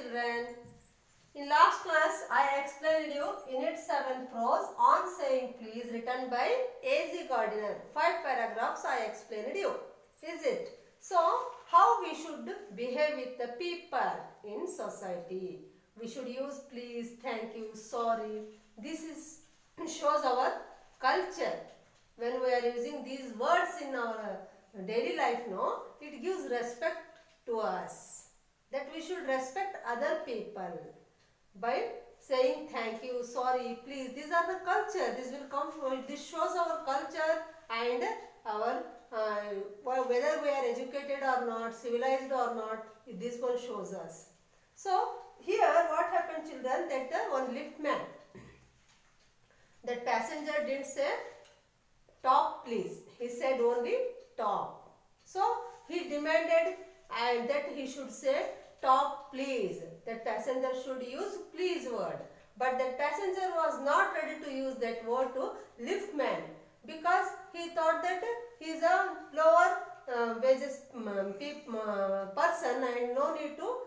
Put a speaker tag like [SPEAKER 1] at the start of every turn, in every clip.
[SPEAKER 1] children. In last class, I explained you Unit 7 prose on saying please written by A.Z. Gardiner. 5 paragraphs I explained you. Is it? So, how we should behave with the people in society. We should use please, thank you, sorry. This is shows our culture. When we are using these words in our daily life, no, it gives respect to us. That we should respect other people by saying thank you, sorry, please. These are the culture. This will come from, this shows our culture and our whether we are educated or not, civilized or not, this one shows us. So here what happened, children, that one lift man, that passenger didn't say top please, he said only top. So he demanded and that he should say top please. That passenger should use please word. But that passenger was not ready to use that word to lift man because he thought that he is a lower wages person and no need to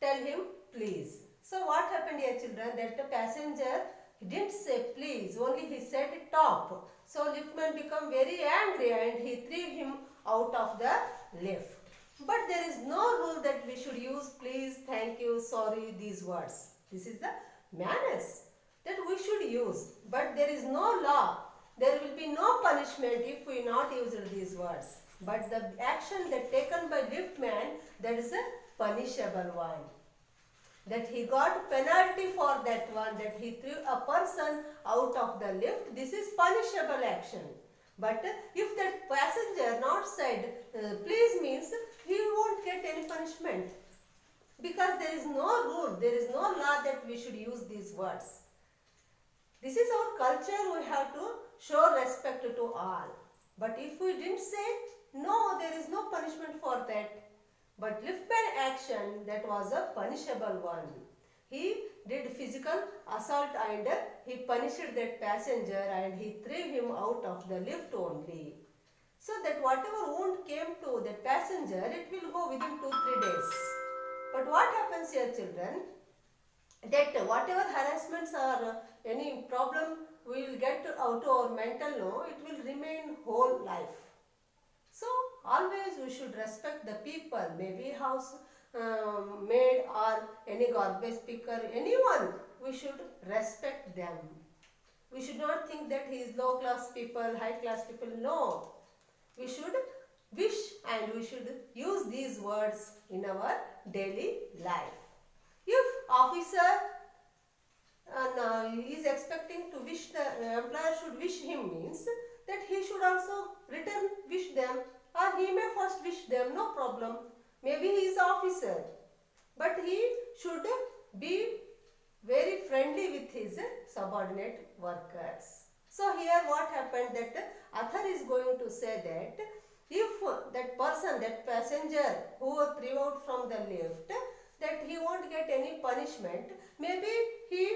[SPEAKER 1] tell him please. So what happened here, children, that the passenger didn't say please, only he said top. So liftman became very angry and he threw him out of the lift. But there is no rule that we should use please, thank you, sorry, these words. This is the manners that we should use. But there is no law. There will be no punishment if we not use these words. But the action that taken by liftman, that is a punishable one. That he got penalty for that one, that he threw a person out of the lift. This is punishable action. But if that passenger not said please means, he won't get any punishment. Because there is no rule, there is no law that we should use these words. This is our culture, we have to show respect to all. But if we didn't say, no, there is no punishment for that. But liftman action, that was a punishable one. He did physical assault and he punished that passenger and he threw him out of the lift only. So that whatever wound came to that passenger, it will go within 2-3 days. But what happens here, children? That whatever harassments or any problem we will get out to our mental law, it will remain whole life. So always we should respect the people, maybe house maid or any garbage picker, anyone, we should respect them. We should not think that he is low class people, high class people. No. We should wish and we should use these words in our daily life. If officer is expecting to wish, the employer should wish him means that he should also return wish them, or he may first wish them, no problem. Maybe he is officer, but he should be very friendly with his subordinate workers. So here what happened, that author is going to say that if that person, that passenger who threw out from the lift, that he won't get any punishment, maybe he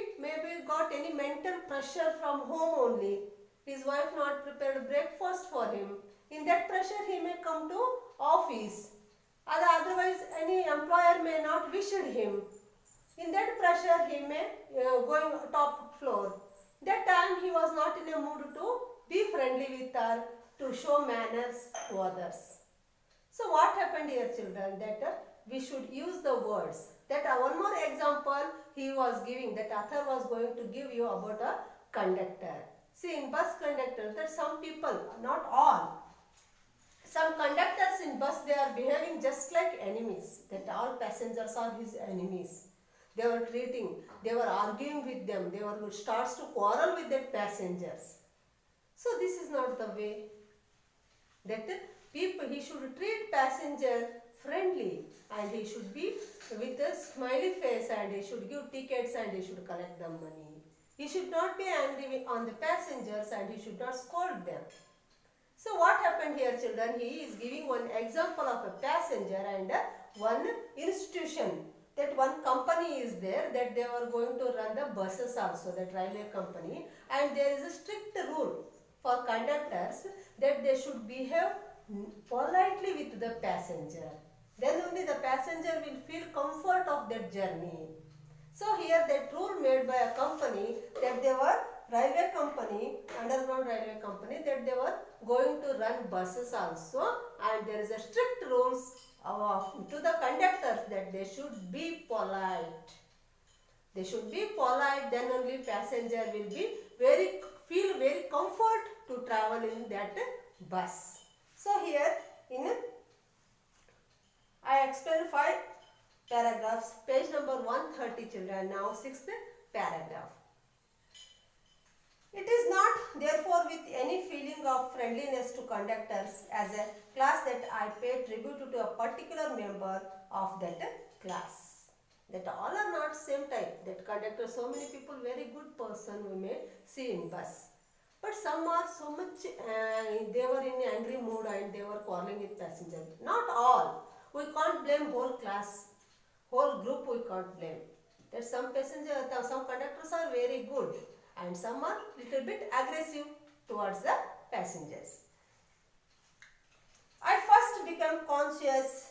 [SPEAKER 1] got any mental pressure from home only. His wife not prepared breakfast for him. In that pressure he may come to office. Otherwise any employer may not wish him. In that pressure he may going top floor. That time he was not in a mood to be friendly with her, to show manners to others. So what happened here, children, that we should use the words. That one more example he was giving, that author was going to give you about a conductor. See, in bus conductor, that some people, not all, some conductors in bus, they are behaving just like enemies, that all passengers are his enemies. They were they were arguing with them, they were starts to quarrel with their passengers. So this is not the way. That people, he should treat passenger friendly and he should be with a smiley face and he should give tickets and he should collect the money. He should not be angry on the passengers and he should not scold them. So what happened here, children? He is giving one example of a passenger and one institution. That one company is there, that they were going to run the buses also, that railway company, and there is a strict rule for conductors that they should behave politely with the passenger. Then only the passenger will feel comfort of that journey. So here that rule made by a company, that they were railway company, underground railway company, that they were going to run buses also, and there is a strict rules to the conductors that they should be polite. They should be polite, then only passenger will be feel very comfort to travel in that bus. So here in I explained 5 paragraphs, page number 130 children. Now 6th paragraph. It is not therefore with any feeling of friendliness to conductors as a class that I pay tribute to a particular member of that class. That all are not same type. That conductor, so many people, very good person we may see in bus. But some are so much, they were in angry mood and they were quarreling with passenger. Not all. We can't blame whole class, whole group we can't blame. That some some conductors are very good and some are little bit aggressive towards the passengers. I first became conscious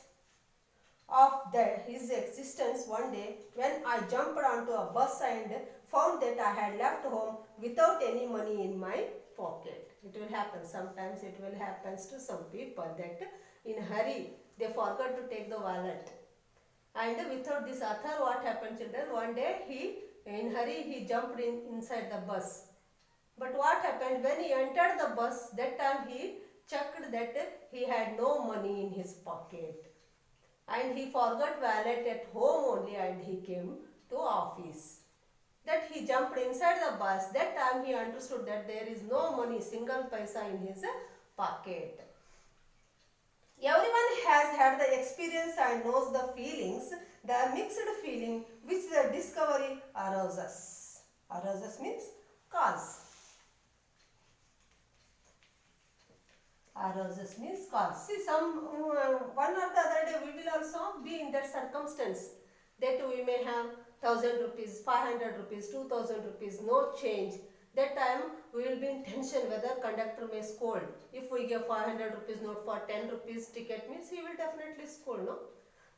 [SPEAKER 1] of his existence one day when I jumped onto a bus and found that I had left home without any money in my pocket. It will happen, sometimes it will happen to some people that in a hurry they forgot to take the wallet. And without this author, what happened children, one day in hurry he jumped inside the bus. But what happened when he entered the bus, that time he checked that he had no money in his pocket. And he forgot wallet at home only and he came to office. That he jumped inside the bus, that time he understood that there is no money, single paisa in his pocket. Everyone has had the experience and knows the feelings, the mixed feeling which the discovery arouses. Arouses means cause. Arouses means cause. See, one or the other day we will also be in that circumstance that we may have 1000 rupees, 500 rupees, 2000 rupees, no change. That time we will be in tension whether conductor may scold. If we give 500 rupees note for 10 rupees ticket means he will definitely scold, no?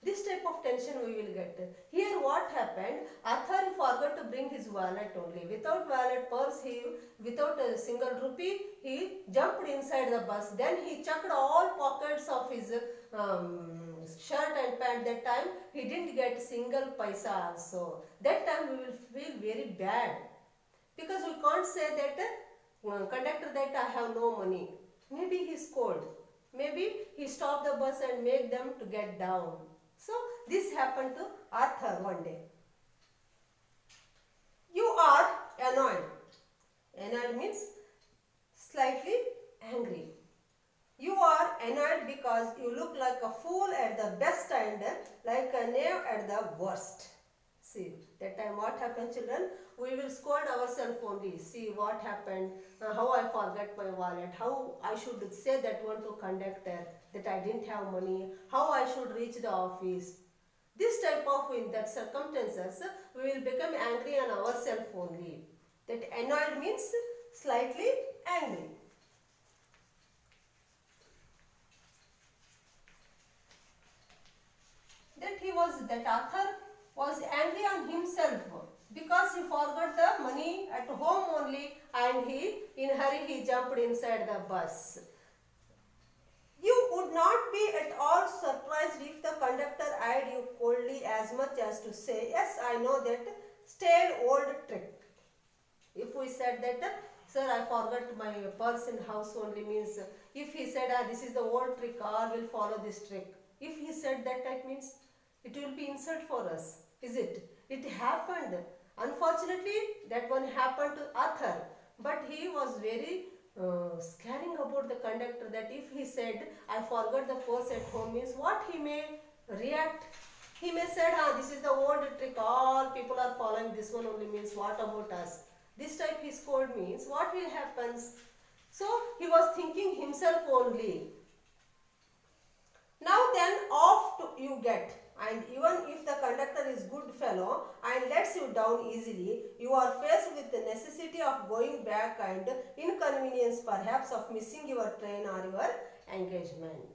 [SPEAKER 1] This type of tension we will get. Here what happened, Arthur forgot to bring his wallet only. Without wallet, purse, without a single rupee, he jumped inside the bus. Then he checked all pockets of his shirt and pant. That time he didn't get single paisa also. That time we will feel very bad. Because we can't say that conductor that I have no money. Maybe he scolded. Maybe he stopped the bus and made them to get down. So this happened to Arthur one day. You are annoyed. Annoyed means slightly angry. You are annoyed because you look like a fool at the best and like a knave at the worst. See, that time what happened children? We will scold ourselves only. See what happened, how I forgot my wallet, how I should say that one to conductor that I didn't have money, how I should reach the office. This type of in that circumstances, we will become angry on ourselves only. That annoyed means slightly angry. That Arthur was angry on himself because he forgot the money at home only and in hurry he jumped inside the bus. You would not be at all surprised if the conductor eyed you coldly as much as to say, yes, I know that stale old trick. If we said that, sir, I forgot my purse in house only means, if he said, this is the old trick, all will follow this trick. If he said that means, it will be insult for us, is it? It happened. Unfortunately, that one happened to Arthur, but he was very scaring about the conductor that if he said, I forgot the purse at home means what he may react. He may say, this is the old trick, all people are following this one only means what about us? This type he scolded means what will happen? So he was thinking himself only. Now then off you get. And even if the conductor is good fellow and lets you down easily, you are faced with the necessity of going back and inconvenience perhaps of missing your train or your engagement.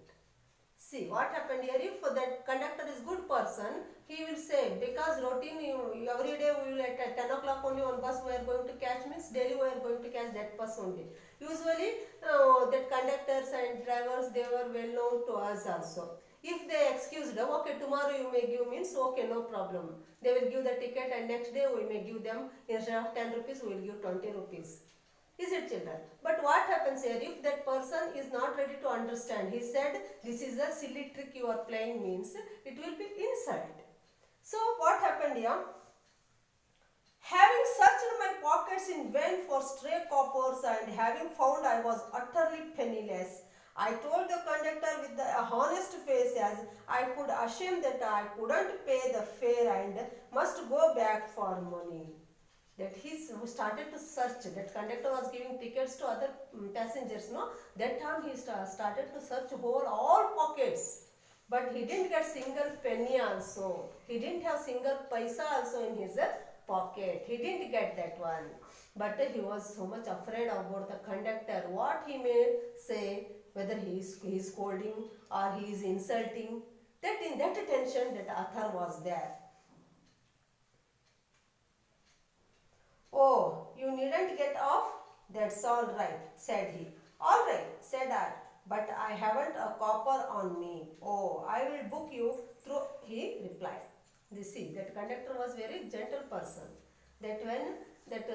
[SPEAKER 1] See what happened here. If that conductor is good person, he will say, because routine every day we will at 10 o'clock only one bus we are going to catch, means daily we are going to catch that bus only. Usually that conductors and drivers, they were well known to us also. If they excused, okay, tomorrow you may give, means okay, no problem. They will give the ticket and next day we may give them, instead of 10 rupees we will give 20 rupees. Is it, children? But what happens here, if that person is not ready to understand, he said this is a silly trick you are playing, means it will be insult. So what happened here? Having searched my pockets in vain for stray coppers and having found I was utterly penniless, I told the conductor with a honest face, as I could assume that I couldn't pay the fare and must go back for money. That he started to search. That conductor was giving tickets to other passengers, no? That time he started to search all pockets. But he didn't get single penny also. He didn't have single paisa also in his pocket. He didn't get that one. But he was so much afraid about the conductor. What he may say, whether he is scolding or he is insulting. That in that tension that Athar was there. Oh, you needn't get off? That's all right, said he. All right, said I, but I haven't a copper on me. Oh, I will book you through, he replied. You see, that conductor was very gentle person. That when that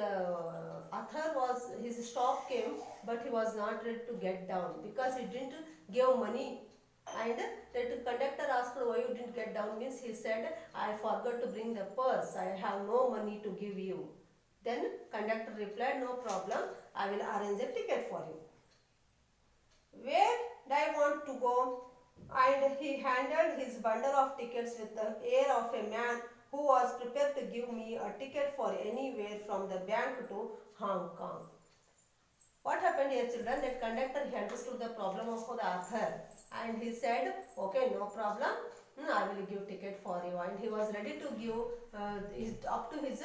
[SPEAKER 1] Athar was, his stop came, but he was not ready to get down because he didn't give money. And that conductor asked why you didn't get down, means he said, I forgot to bring the purse. I have no money to give you. Then conductor replied, no problem, I will arrange a ticket for you. Where do I want to go? And he handed his bundle of tickets with the air of a man who was prepared to give me a ticket for anywhere from the bank to Hong Kong. What happened here, children? That conductor, he understood the problem of the Athar and he said, okay, no problem, I will give ticket for you. And he was ready to give up to his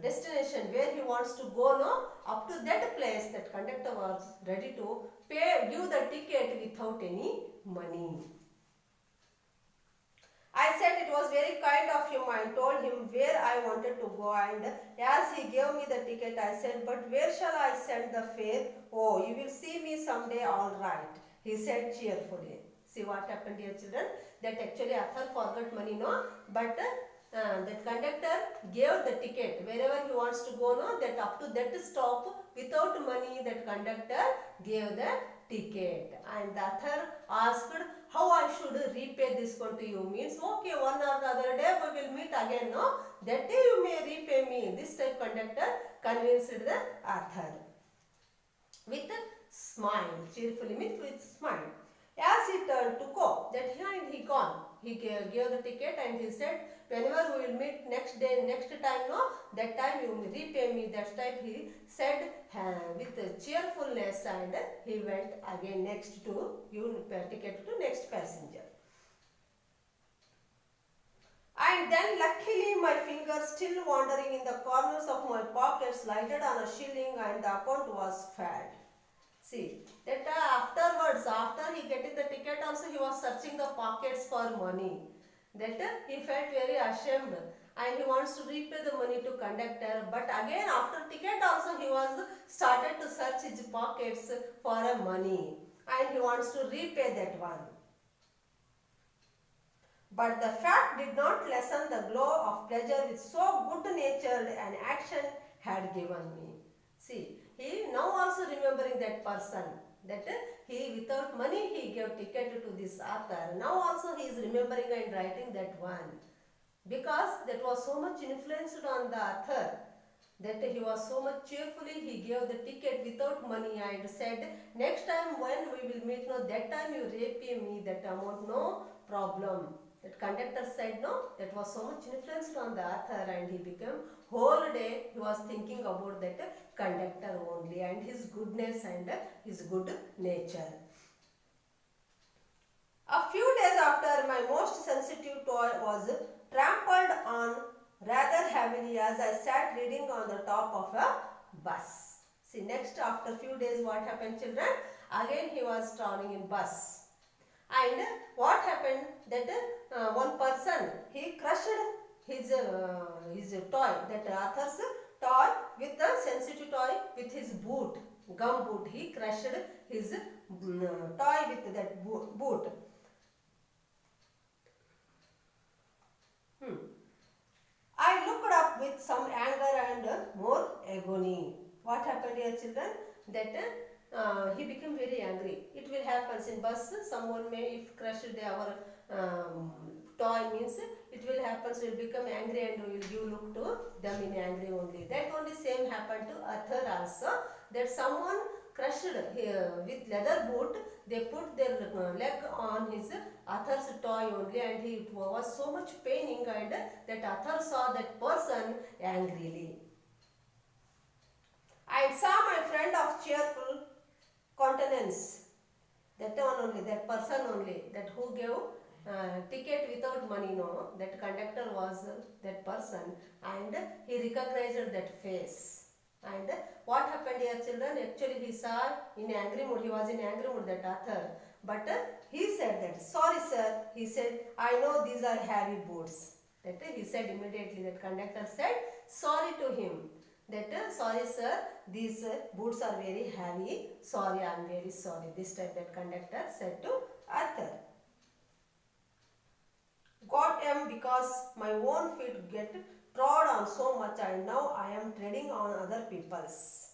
[SPEAKER 1] destination where he wants to go, no? Up to that place, that conductor was ready to give the ticket without any money. I said it was very kind of him. I told him where I wanted to go, and as he gave me the ticket, I said, but where shall I send the fare? Oh, you will see me someday, all right, he said cheerfully. See what happened here, children? That actually Athar forgot money, no? But that conductor gave the ticket wherever he wants to go, no? That up to that stop without money, that conductor gave the ticket. And the Athar asked how I should repay this one to you. Means okay, one or the other day we will meet again, no? That day you may repay me. This type conductor convinced the Athar with a smile, cheerfully, means with smile. As he turned to go, that he gone. He gave the ticket and he said, whenever we will meet next day, next time, no, that time you will repay me. That time he said with cheerfulness, and he went again next to give ticket to next passenger. And then luckily my fingers, still wandering in the corners of my pockets, lighted on a shilling and the account was filled. See, that afterwards, after he getting the ticket also, he was searching the pockets for money. That he felt very ashamed and he wants to repay the money to conductor. But again, after ticket also, he was started to search his pockets for money and he wants to repay that one. But the fact did not lessen the glow of pleasure which so good-natured an action had given me. See, he now also remembering that person, that he without money he gave ticket to this Athar. Now also he is remembering and writing that one, because that was so much influenced on the Athar, that he was so much cheerfully he gave the ticket without money and said, next time when we will meet, no, that time you repay me that amount, no problem. That conductor said, no, that was so much influenced on the Athar and he became whole day he was thinking about that conductor only and his goodness and his good nature. A few days after, my most sensitive toy was trampled on rather heavily as I sat reading on the top of a bus. See, next after few days what happened, children? Again he was traveling in bus. And what happened that one person, he crushed his toy, that author's toy, with the sensitive toy, with his boot, gum boot. He crushed his toy with that boot. I looked up with some anger and more agony. What happened here, children? That he became very angry. It will happen in bus. Someone may, if crushed our toy, means it will happen. So will become angry and will give look to them in angry only. That only same happened to Arthur also. That someone crushed with leather boot. They put their leg on his Arthur's toy only, and he was so much paining, and that Arthur saw that person angrily. I saw my friend of cheerful countenance. That one only, that person only, that who gave ticket without money, no, that conductor was that person, and he recognized that face. And what happened here, children? Actually, he saw in angry mood. He was in angry mood, that Arthur. But he said that, sorry sir. He said, I know these are heavy boots. That he said immediately. That conductor said sorry to him. That sorry sir, these boots are very heavy. Sorry, I am very sorry. This time that conductor said to Arthur. Got am because my own feet get trod on so much, and now I am treading on other people's.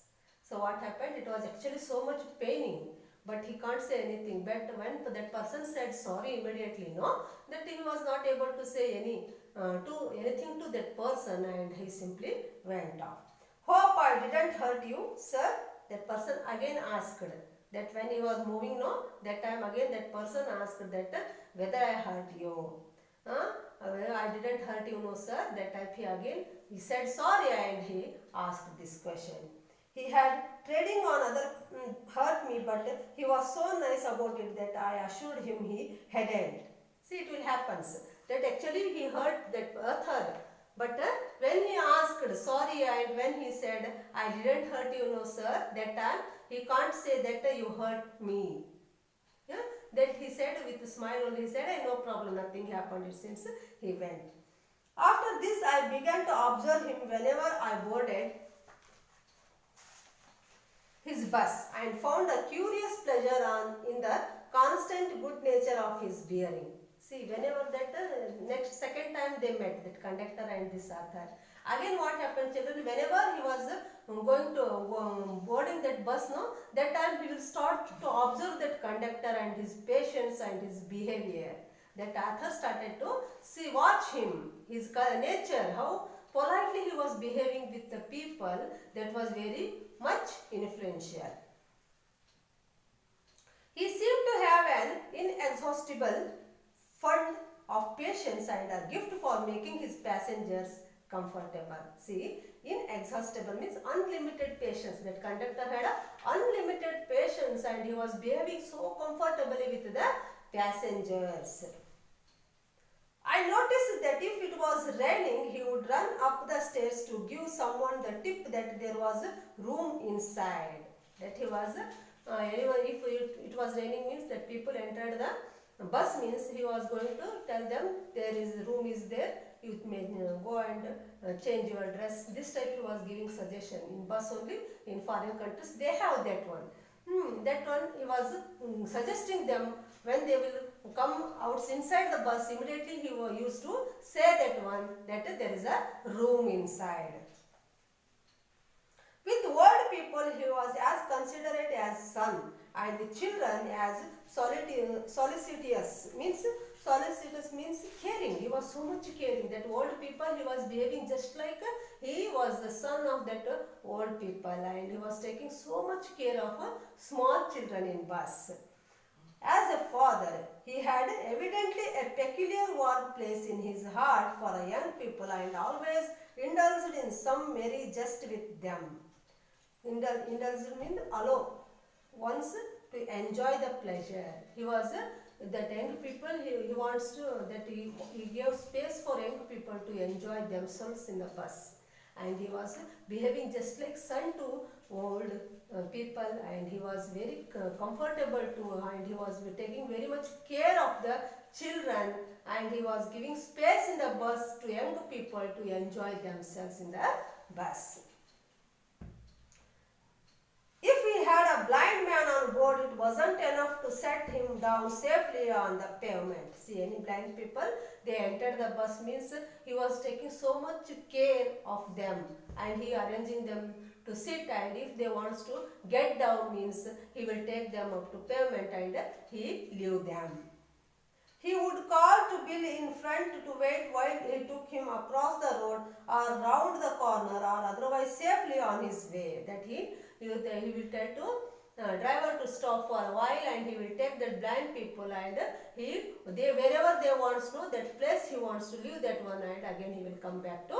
[SPEAKER 1] So what happened? It was actually so much paining, but he can't say anything. But when that person said sorry immediately, no, that he was not able to say anything to that person, and he simply went off. Hope I didn't hurt you, sir. That person again asked. That when he was moving, no, that time again that person asked that whether I hurt you. I didn't hurt you, no sir. That time he said sorry, and he asked this question. He had treading on other hurt me, but he was so nice about it that I assured him he hadn't. See, it will happen that actually he hurt that Arthur, but when he asked sorry, and when he said I didn't hurt you, no sir, that time he can't say that you hurt me. Yeah? That he said with a smile only, he said, hey, no problem, nothing happened, it seems. He went. After this, I began to observe him whenever I boarded his bus, and found a curious pleasure in the constant good nature of his bearing. See, whenever that next second time they met, that conductor and this Arthur. Again what happened, children, whenever he was going to boarding that bus, no, that time he will start to observe that conductor and his patience and his behavior. That Arthur started to watch him, his nature, how politely he was behaving with the people. That was very much influential. He seemed to have an inexhaustible fund of patience and a gift for making his passengers comfortable. See, inexhaustible means unlimited patience. That conductor had a unlimited patience, and he was behaving so comfortably with the passengers. I noticed that if it was raining, he would run up the stairs to give someone the tip that there was room inside. That he was, if it was raining means that people entered the bus, means he was going to tell them there is room is there, you may go and change your dress. This type he was giving suggestion. In bus only, in foreign countries they have that one. That one he was suggesting them when they will come out inside the bus. Immediately he used to say that one, that there is a room inside. With old people he was as considerate as son, and with children as solicitous. Solicitous means caring. He was so much caring. That old people he was behaving just like he was the son of that old people, and he was taking so much care of small children in bus. As a father, he had evidently a peculiar warm place in his heart for young people, and always indulged in some merry jest with them. Indulged means allow once to enjoy the pleasure. He was that young people, he wants to, that he gave space for young people to enjoy themselves in the bus. and he was behaving just like son to old people, and he was very comfortable to, and he was taking very much care of the children, and he was giving space in the bus to young people to enjoy themselves in the bus. If we had a blind man on board, it wasn't enough to set him down safely on the pavement. See, any blind people, they entered the bus means he was taking so much care of them, and he arranging them to sit, and if they wants to get down means he will take them up to pavement and he leave them. He would call to Bill in front to wait while he took him across the road or round the corner or otherwise safely on his way. That he will tell to driver to stop for a while, and he will take that blind people, and they wherever they wants to, that place he wants to leave that one, and again he will come back to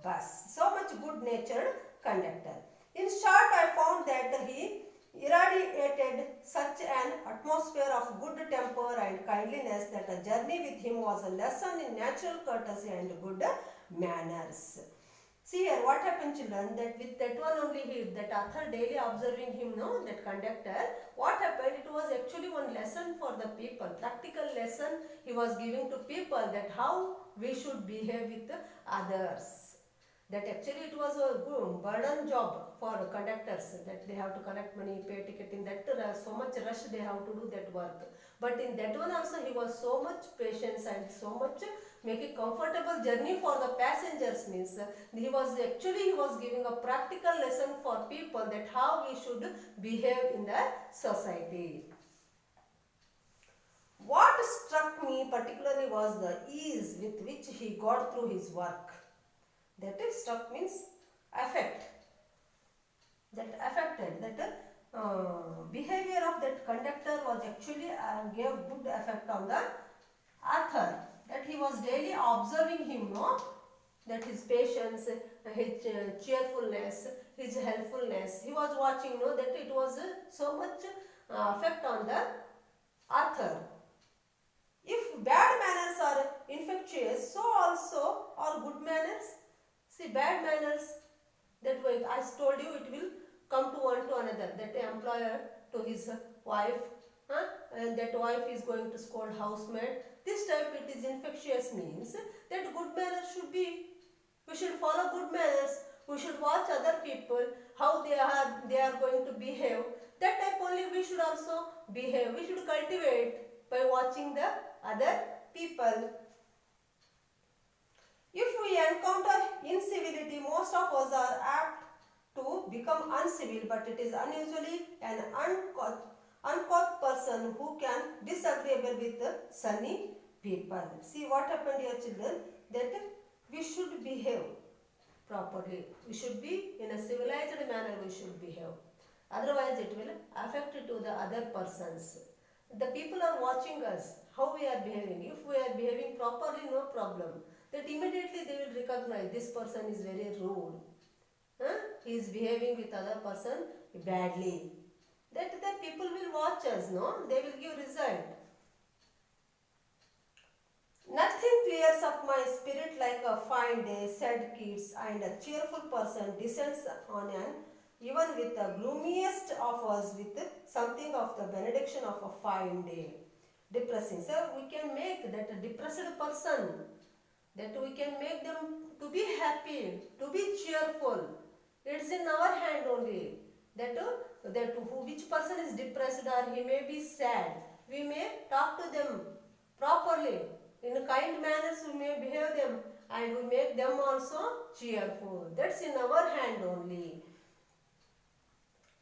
[SPEAKER 1] bus. So much good natured conductor. In short, I found that he irradiated such an atmosphere of good temper and kindliness that a journey with him was a lesson in natural courtesy and good manners. See here what happened, children, that with that one only that author daily observing him, no, that conductor, what happened, it was actually one lesson for the people, practical lesson he was giving to people, that how we should behave with others. That actually it was a good burden job for conductors, that they have to collect money, pay ticket, in that so much rush they have to do that work. But in that one also he was so much patience and so much making comfortable journey for the passengers, means he was giving a practical lesson for people, that how we should behave in the society. What struck me particularly was the ease with which he got through his work. That is, struck means affect. That affected, that behavior of that conductor was actually gave good effect on the author. That he was daily observing him, no? That his patience, his cheerfulness, his helpfulness. He was watching, no? That it was so much effect on the author. If bad manners are infectious, so also are good manners. See, bad manners, that way I told you, it will come to one to another. That employer to his wife, and that wife is going to scold housemaid. This type it is infectious, means that good manners should be. We should follow good manners. We should watch other people, how they are going to behave. That type only we should also behave. We should cultivate by watching the other people. If we encounter incivility, most of us are apt to become uncivil, but it is unusually an uncouth person who can disagreeable with sunny people. See what happened here, children, that we should behave properly. We should be in a civilized manner, we should behave. Otherwise it will affect to the other persons. The people are watching us, how we are behaving. If we are behaving properly, no problem. That immediately they will recognize this person is very rude. He is behaving with other person badly. That the people will watch us, no? They will give result. Nothing clears up my spirit like a fine day, said Keats, and a cheerful person descends on an even with the gloomiest of us with something of the benediction of a fine day. Depressing. So we can make that a depressed person, that we can make them to be happy, to be cheerful. It's in our hand only. That which person is depressed or he may be sad, we may talk to them properly. In a kind manners we may behave them, and we make them also cheerful. That's in our hand only.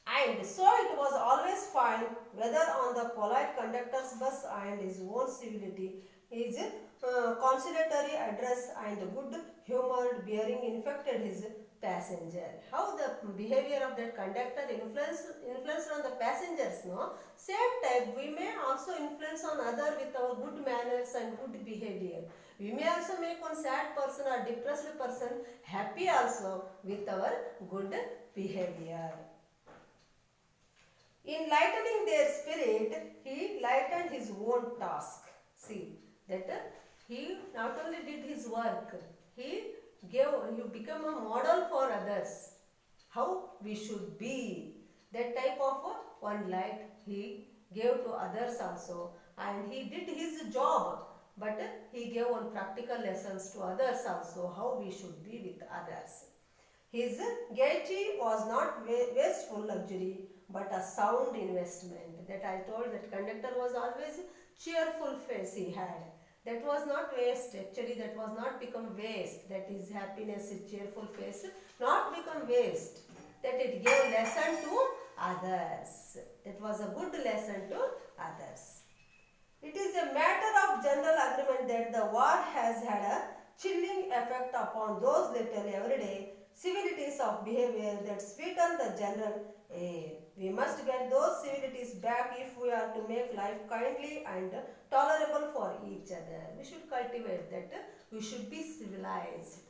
[SPEAKER 1] And so it was always fine, whether on the polite conductor's bus and his own civility, his conciliatory address and good humored bearing infected his passenger. How the behavior of that conductor influenced on the passengers, no? Same type we may also influence on other with our good manners and good behavior. We may also make one sad person or depressed person happy also with our good behavior. In lightening their spirit, he lightened his own task. See, that he not only did his work, he gave you become a model for others. How we should be. That type of one light he gave to others also, and he did his job, but he gave one practical lessons to others also, how we should be with others. His gaiety was not wasteful luxury, but a sound investment. That I told, that conductor was always cheerful face he had. That was not waste, actually that was not become waste. That his happiness, his cheerful face not become waste. That it gave lesson to others. That was a good lesson to others. It is a matter of general agreement that the war has had a chilling effect upon those little everyday civilities of behavior that sweeten the general air. We must get those civilities back if we are to make life kindly and tolerable for each other. We should cultivate that. We should be civilized.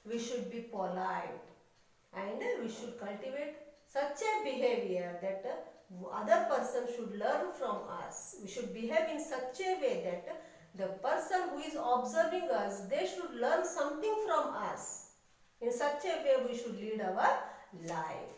[SPEAKER 1] We should be polite. And we should cultivate such a behavior that other person should learn from us. We should behave in such a way that the person who is observing us, they should learn something from us. In such a way we should lead our life.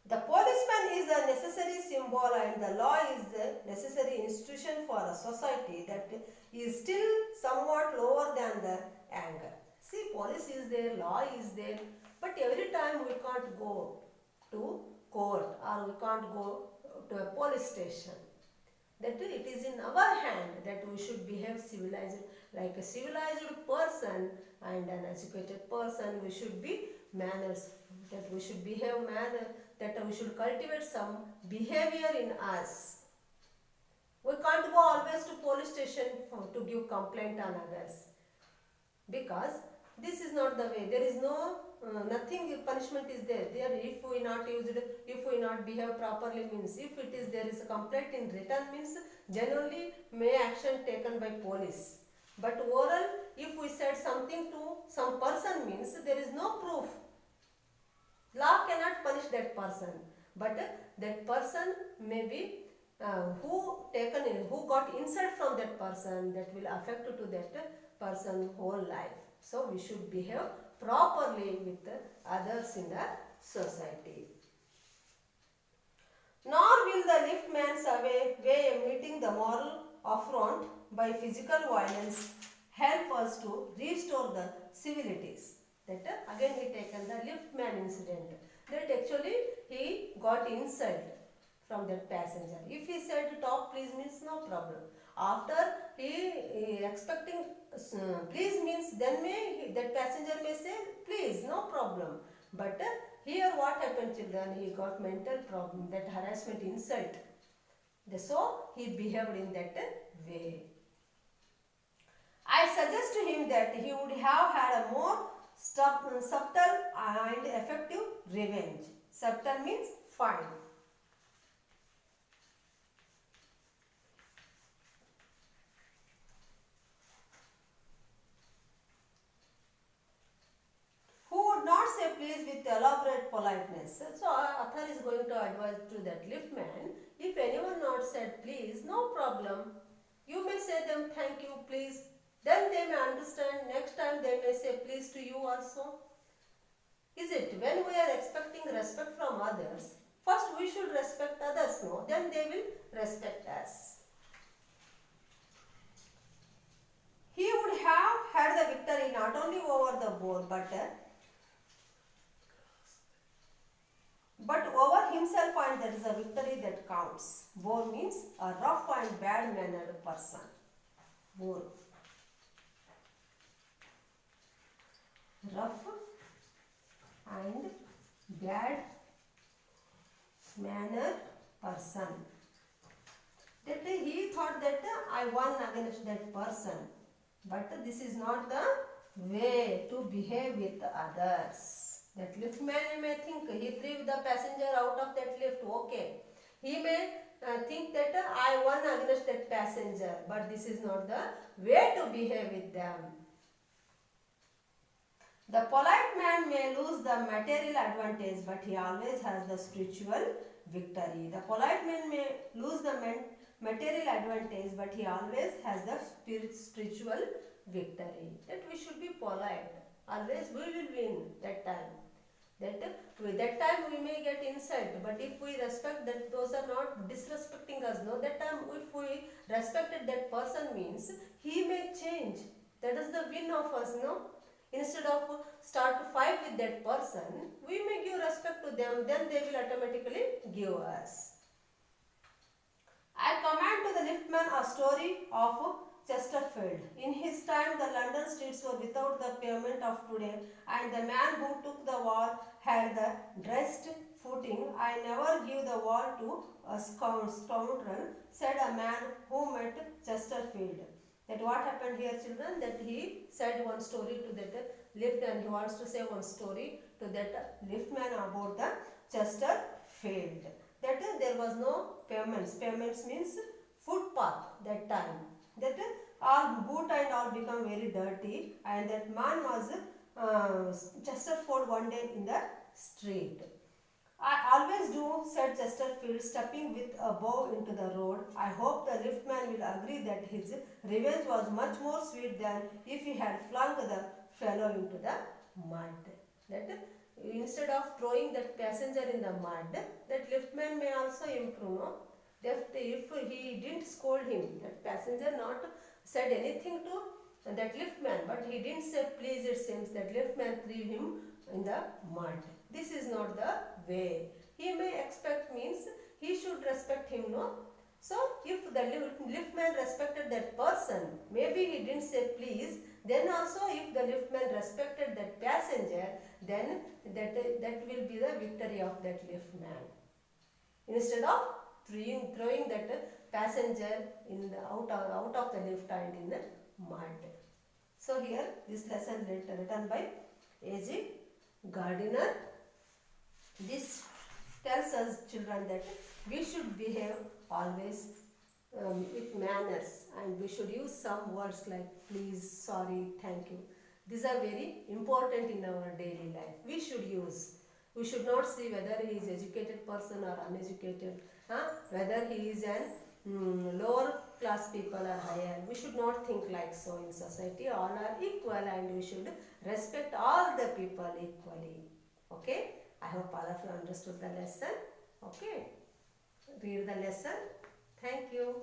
[SPEAKER 1] The policeman is a necessary symbol and the law is a necessary institution for a society that is still somewhat lower than the anger. See, police is there, law is there, but every time we can't go to court or we can't go to a police station. That it is in our hand that we should behave civilized, like a civilized person and an educated person. We should be manners, that we should behave manner, that we should cultivate some behavior in us. We can't go always to police station to give complaint on others, because this is not the way. There is no nothing punishment is there. There, if we not used, if we not behave properly means, if it is there is a complaint in written means, generally may action taken by police. But oral, if we said something to some person means, there is no proof. Law cannot punish that person, but that person may be who got insult from that person, that will affect to that person whole life. So we should behave properly with others in the society. Nor will the liftman's way of meeting the moral affront by physical violence help us to restore the civilities. That again he taken the liftman incident. That actually he got insult from that passenger. If he said top please means no problem. After he expecting please means, then that passenger may say please no problem. But here what happened, children? He got mental problem, that harassment, insult. So he behaved in that way. I suggest to him that he would have had a more subtle and effective revenge. Subtle means fine. Not say please with elaborate politeness. So author is going to advise to that liftman, if anyone not said please, no problem. You may say them thank you, please. Then they may understand. Next time they may say please to you also. Is it? When we are expecting respect from others, first we should respect others, no? Then they will respect us. He would have had the victory not only over the boar, but over himself, and that is a victory that counts. Bore means a rough and bad mannered person. Bore. Rough and bad mannered person. That he thought that I won against that person. But this is not the way to behave with others. That liftman may think he threw the passenger out of that lift, okay. He may think that I won against that passenger, but this is not the way to behave with them. The polite man may lose the material advantage, but he always has the spiritual victory. The polite man may lose the material advantage, but he always has the spiritual victory. That we should be polite. Always we will win that time. That time we may get insult, but if we respect that, those are not disrespecting us. No, that time if we respected that person means he may change. That is the win of us. No, instead of start to fight with that person, we may give respect to them. Then they will automatically give us. I comment to the liftman a story of Chesterfield. In his time, the London streets were without the pavement of today, and the man who took the wall had the dressed footing. I never give the wall to a scoundrel, said a man who met Chesterfield. That what happened here, children? That he said one story to that lift, and he wants to say one story to that liftman about the Chesterfield. That there was no pavements. Pavements means footpath that time. That all boot and all become very dirty, and that man was Chesterfield one day in the street. I always do, said Chesterfield, stepping with a bow into the road. I hope the liftman will agree that his revenge was much more sweet than if he had flung the fellow into the mud. That instead of throwing that passenger in the mud, that liftman may also improve. No? If he didn't scold him, that passenger not said anything to that liftman, but he didn't say please, it seems that liftman threw him in the mud. This is not the way. He may expect means he should respect him, no? So if the liftman respected that person, maybe he didn't say please, then also if the liftman respected that passenger, then that will be the victory of that liftman. Instead of throwing that passenger in the out of the lift and in the mud. So here this lesson written by A.G. Gardiner. This tells us, children, that we should behave always with manners, and we should use some words like please, sorry, thank you. These are very important in our daily life. We should use. We should not see whether he is educated person or uneducated, whether he is an lower class people or higher. We should not think like so in society. All are equal, and we should respect all the people equally. Okay? I hope all of you understood the lesson. Okay? Read the lesson. Thank you.